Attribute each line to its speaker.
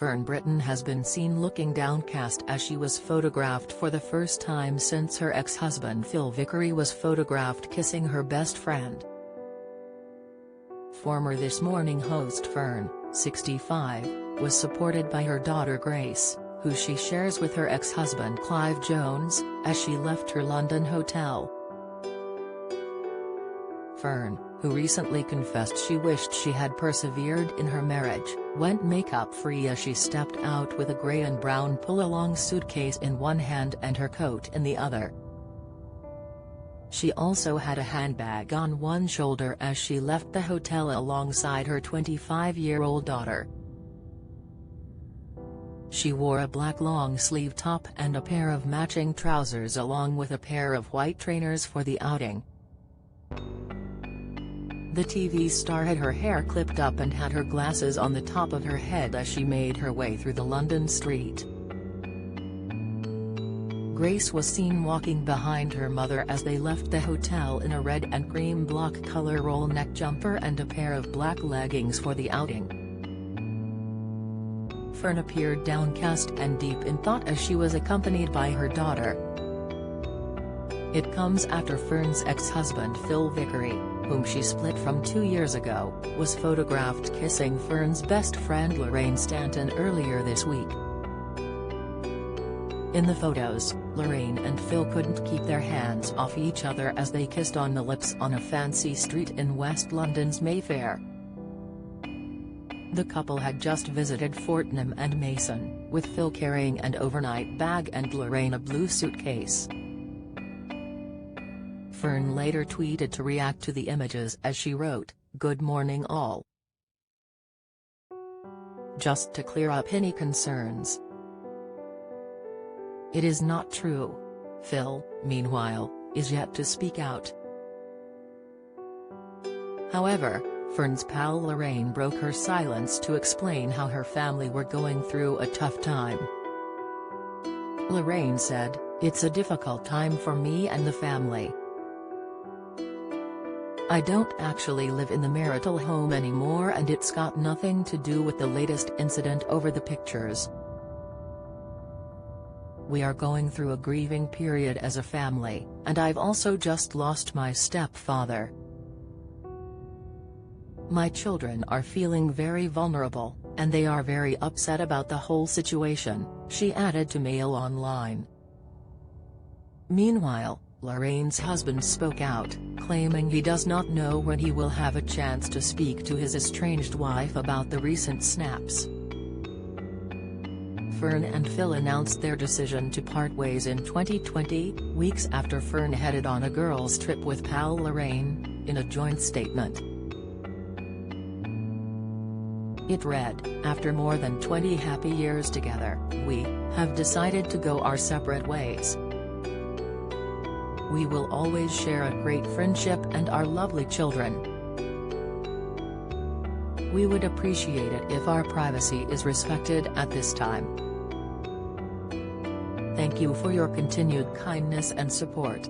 Speaker 1: Fern Britton has been seen looking downcast as she was photographed for the first time since her ex-husband Phil Vickery was photographed kissing her best friend. Former This Morning host Fern, 65, was supported by her daughter Grace, who she shares with her ex-husband Clive Jones, as she left her London hotel. Fern, who recently confessed she wished she had persevered in her marriage, went makeup-free as she stepped out with a grey and brown pull-along suitcase in one hand and her coat in the other. She also had a handbag on one shoulder as she left the hotel alongside her 25-year-old daughter. She wore a black long-sleeve top and a pair of matching trousers along with a pair of white trainers for the outing. The TV star had her hair clipped up and had her glasses on the top of her head as she made her way through the London street. Grace was seen walking behind her mother as they left the hotel in a red and cream block color roll-neck jumper and a pair of black leggings for the outing. Fern appeared downcast and deep in thought as she was accompanied by her daughter. It comes after Fern's ex-husband Phil Vickery, whom she split from 2 years ago, was photographed kissing Fern's best friend Lorraine Stanton earlier this week. In the photos, Lorraine and Phil couldn't keep their hands off each other as they kissed on the lips on a fancy street in West London's Mayfair. The couple had just visited Fortnum and Mason, with Phil carrying an overnight bag and Lorraine a blue suitcase. Fern later tweeted to react to the images as she wrote, "Good morning all. Just to clear up any concerns. It is not true. Phil, meanwhile, is yet to speak out." However, Fern's pal Lorraine broke her silence to explain how her family were going through a tough time. Lorraine said, "It's a difficult time for me and the family. I don't actually live in the marital home anymore and it's got nothing to do with the latest incident over the pictures. We are going through a grieving period as a family, and I've also just lost my stepfather. My children are feeling very vulnerable, and they are very upset about the whole situation," she added to Mail Online. Meanwhile, Lorraine's husband spoke out, claiming he does not know when he will have a chance to speak to his estranged wife about the recent snaps. Fern and Phil announced their decision to part ways in 2020, weeks after Fern headed on a girls' trip with pal Lorraine, in a joint statement. It read, "After more than 20 happy years together, we have decided to go our separate ways. We will always share a great friendship and our lovely children. We would appreciate it if our privacy is respected at this time. Thank you for your continued kindness and support."